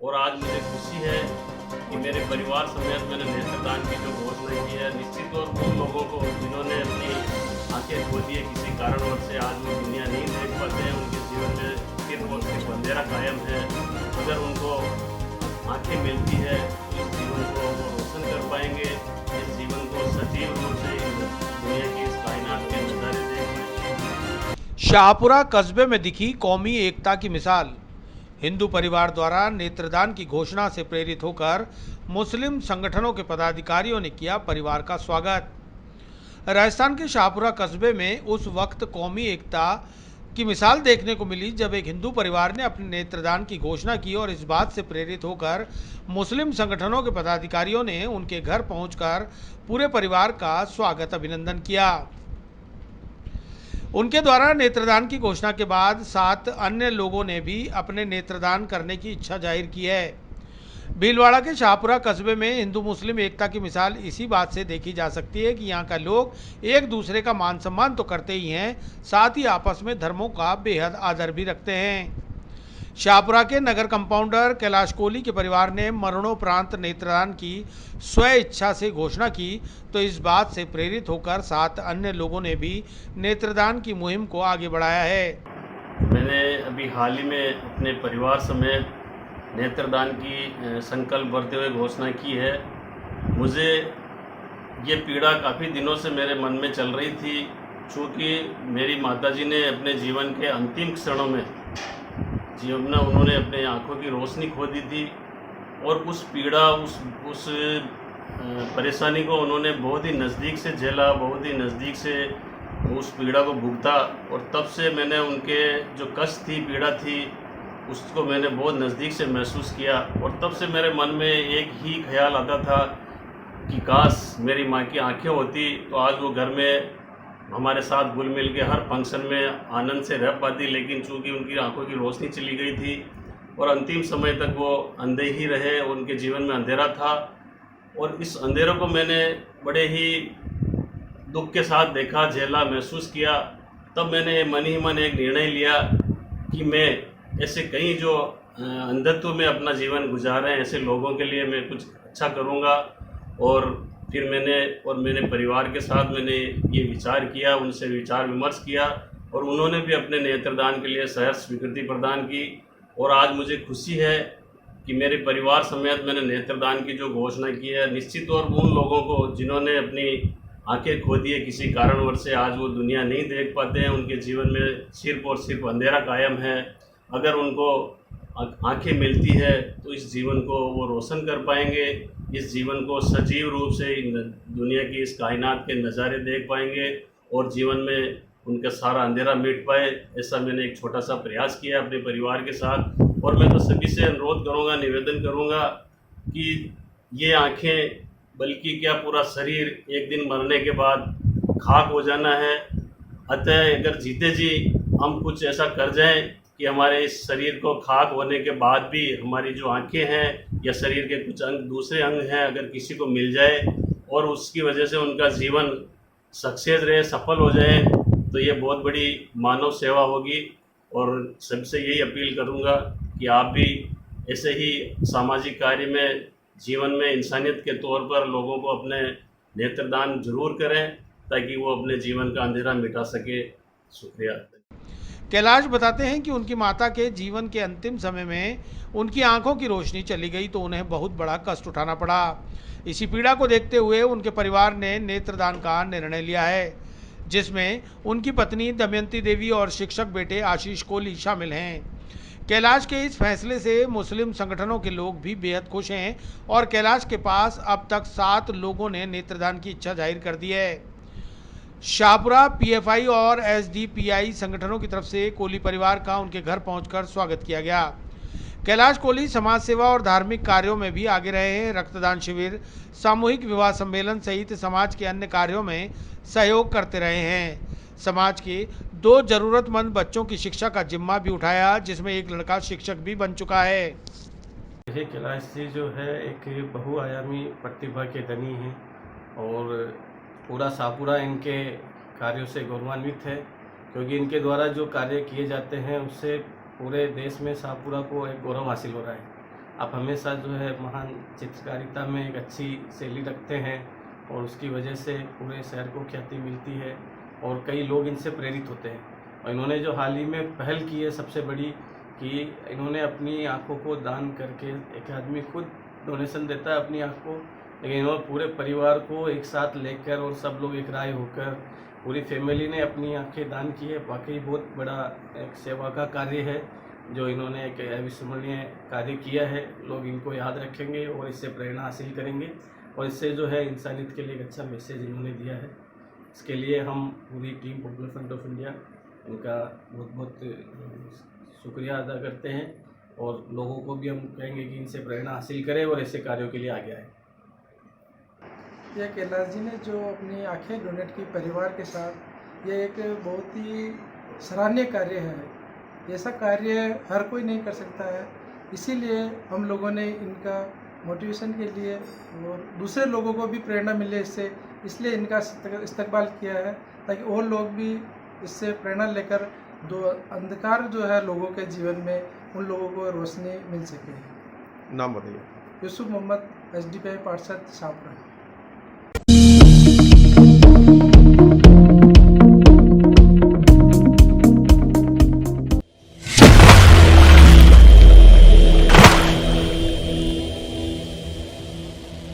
और आज मुझे खुशी है कि मेरे परिवार समेत मैंने नेत्रदान की जो घोषणा की है, निश्चित तौर पर उन लोगों को जिन्होंने अपनी आंखें खो दी है किसी कारणवश से, आज वो दुनिया नहीं देख पाते हैं, उनके जीवन में सिर्फ और सिर्फ अंधेरा कायम है। अगर उनको आंखें मिलती है तो इस जीवन को वो रोशन कर पाएंगे, इस जीवन को सजीव रूप से दुनिया की इस कायनात के नज़ारे देख पाएंगे। शाहपुरा कस्बे में दिखी कौमी एकता की मिसाल। हिंदू परिवार द्वारा नेत्रदान की घोषणा से प्रेरित होकर मुस्लिम संगठनों के पदाधिकारियों ने किया परिवार का स्वागत। राजस्थान के शाहपुरा कस्बे में उस वक्त कौमी एकता की मिसाल देखने को मिली जब एक हिंदू परिवार ने अपने नेत्रदान की घोषणा की और इस बात से प्रेरित होकर मुस्लिम संगठनों के पदाधिकारियों ने उनके घर पहुंचकर पूरे परिवार का स्वागत अभिनंदन किया। उनके द्वारा नेत्रदान की घोषणा के बाद 7 अन्य लोगों ने भी अपने नेत्रदान करने की इच्छा जाहिर की है। भीलवाड़ा के शाहपुरा कस्बे में हिंदू मुस्लिम एकता की मिसाल इसी बात से देखी जा सकती है कि यहाँ का लोग एक दूसरे का मान सम्मान तो करते ही हैं, साथ ही आपस में धर्मों का बेहद आदर भी रखते हैं। शाहपुरा के नगर कंपाउंडर कैलाश कोहली के परिवार ने मरणोपरांत नेत्रदान की स्व इच्छा से घोषणा की तो इस बात से प्रेरित होकर 7 अन्य लोगों ने भी नेत्रदान की मुहिम को आगे बढ़ाया है। मैंने अभी हाल ही में अपने परिवार समेत नेत्रदान की संकल्प भरते हुए घोषणा की है। मुझे ये पीड़ा काफ़ी दिनों से मेरे मन में चल रही थी, चूँकि मेरी माताजी ने अपने जीवन के अंतिम क्षणों में उन्होंने अपने आँखों की रोशनी खो दी थी और उस पीड़ा उस परेशानी को उन्होंने बहुत ही नज़दीक से झेला, बहुत ही नज़दीक से उस पीड़ा को भुगता और तब से मैंने उनके जो कष्ट थी, पीड़ा थी, उसको मैंने बहुत नज़दीक से महसूस किया और तब से मेरे मन में एक ही ख्याल आता था कि काश मेरी माँ की आंखें होती तो आज वो घर में हमारे साथ घुल मिल के हर फंक्शन में आनंद से रह पाती, लेकिन चूँकि उनकी आंखों की रोशनी चली गई थी और अंतिम समय तक वो अंधे ही रहे, उनके जीवन में अंधेरा था और इस अंधेरों को मैंने बड़े ही दुख के साथ देखा, झेला, महसूस किया। तब मैंने मन ही मन एक निर्णय लिया कि मैं ऐसे कई जो अंधत्व में अपना जीवन गुजार रहे हैं ऐसे लोगों के लिए मैं कुछ अच्छा करूँगा। और फिर मैंने परिवार के साथ मैंने ये विचार किया, उनसे विचार विमर्श किया और उन्होंने भी अपने नेत्रदान के लिए सहर्ष स्वीकृति प्रदान की और आज मुझे खुशी है कि मेरे परिवार समेत मैंने नेत्रदान की जो घोषणा की है, निश्चित तौर पर उन लोगों को जिन्होंने अपनी आंखें खो दी है किसी कारणवश से, आज वो दुनिया नहीं देख पाते हैं, उनके जीवन में सिर्फ और सिर्फ अंधेरा कायम है। अगर उनको आंखें मिलती है तो इस जीवन को वो रोशन कर पाएंगे, इस जीवन को सजीव रूप से दुनिया की इस कायनात के नज़ारे देख पाएंगे और जीवन में उनका सारा अंधेरा मिट पाए। ऐसा मैंने एक छोटा सा प्रयास किया अपने परिवार के साथ और मैं तो सभी से अनुरोध करूँगा, निवेदन करूँगा कि ये आंखें बल्कि क्या पूरा शरीर एक दिन मरने के बाद खाक हो जाना है। अतः अगर जीते जी हम कुछ ऐसा कर जाएं कि हमारे इस शरीर को खाक होने के बाद भी हमारी जो आंखें हैं या शरीर के कुछ अंग, दूसरे अंग हैं, अगर किसी को मिल जाए और उसकी वजह से उनका जीवन सक्सेस रहे, सफल हो जाए, तो ये बहुत बड़ी मानव सेवा होगी। और सबसे यही अपील करूँगा कि आप भी ऐसे ही सामाजिक कार्य में, जीवन में इंसानियत के तौर पर लोगों को अपने नेत्रदान जरूर करें ताकि वो अपने जीवन का अंधेरा मिटा सके। शुक्रिया। कैलाश बताते हैं कि उनकी माता के जीवन के अंतिम समय में उनकी आंखों की रोशनी चली गई तो उन्हें बहुत बड़ा कष्ट उठाना पड़ा। इसी पीड़ा को देखते हुए उनके परिवार ने नेत्रदान का निर्णय लिया है, जिसमें उनकी पत्नी दमयंती देवी और शिक्षक बेटे आशीष कोहली शामिल हैं। कैलाश के इस फैसले से मुस्लिम संगठनों के लोग भी बेहद खुश हैं और कैलाश के पास अब तक 7 लोगों ने नेत्रदान की इच्छा जाहिर कर दी है। शाहपुरा पीएफआई और एसडीपीआई संगठनों की तरफ से कोहली परिवार का उनके घर पहुंचकर स्वागत किया गया। कैलाश कोहली समाज सेवा और धार्मिक कार्यों में भी आगे रहे हैं। रक्तदान शिविर, सामूहिक विवाह सम्मेलन सहित समाज के अन्य कार्यों में सहयोग करते रहे हैं। समाज के 2 जरूरतमंद बच्चों की शिक्षा का जिम्मा भी उठाया, जिसमें एक लड़का शिक्षक भी बन चुका है। ये कैलाश जी जो है एक बहुआयामी प्रतिभा के धनी हैं और पूरा शाहपुरा इनके कार्यों से गौरवान्वित है, क्योंकि इनके द्वारा जो कार्य किए जाते हैं उससे पूरे देश में शाहपुरा को एक गौरव हासिल हो रहा है। आप हमेशा जो है महान चित्रकारिता में एक अच्छी शैली रखते हैं और उसकी वजह से पूरे शहर को ख्याति मिलती है और कई लोग इनसे प्रेरित होते हैं। और इन्होंने जो हाल ही में पहल की है सबसे बड़ी कि इन्होंने अपनी आँखों को दान करके, एक आदमी खुद डोनेशन देता है अपनी आँख को, लेकिन इन्होंने पूरे परिवार को एक साथ लेकर और सब लोग एक राय होकर पूरी फैमिली ने अपनी आँखें दान की है। वाकई बहुत बड़ा एक सेवा का कार्य है जो इन्होंने एक अविस्मरणीय कार्य किया है। लोग इनको याद रखेंगे और इससे प्रेरणा हासिल करेंगे और इससे जो है इंसानियत के लिए एक अच्छा मैसेज इन्होंने दिया है। इसके लिए हम पूरी team popular front of India इनका बहुत बहुत शुक्रिया अदा करते हैं और लोगों को भी हम कहेंगे कि इनसे प्रेरणा हासिल करें और ऐसे कार्यों के लिए आगे आए। यह कैलाश जी ने जो अपनी आंखें डोनेट की परिवार के साथ, यह एक बहुत ही सराहनीय कार्य है। ऐसा कार्य हर कोई नहीं कर सकता है, इसीलिए हम लोगों ने इनका मोटिवेशन के लिए और दूसरे लोगों को भी प्रेरणा मिले इससे, इसलिए इनका इस्तकबाल किया है ताकि और लोग भी इससे प्रेरणा लेकर जो अंधकार जो है लोगों के जीवन में, उन लोगों को रोशनी मिल सके। नाम बताइए। यूसुफ मोहम्मद, SDPI पार्षद शाहपुरा।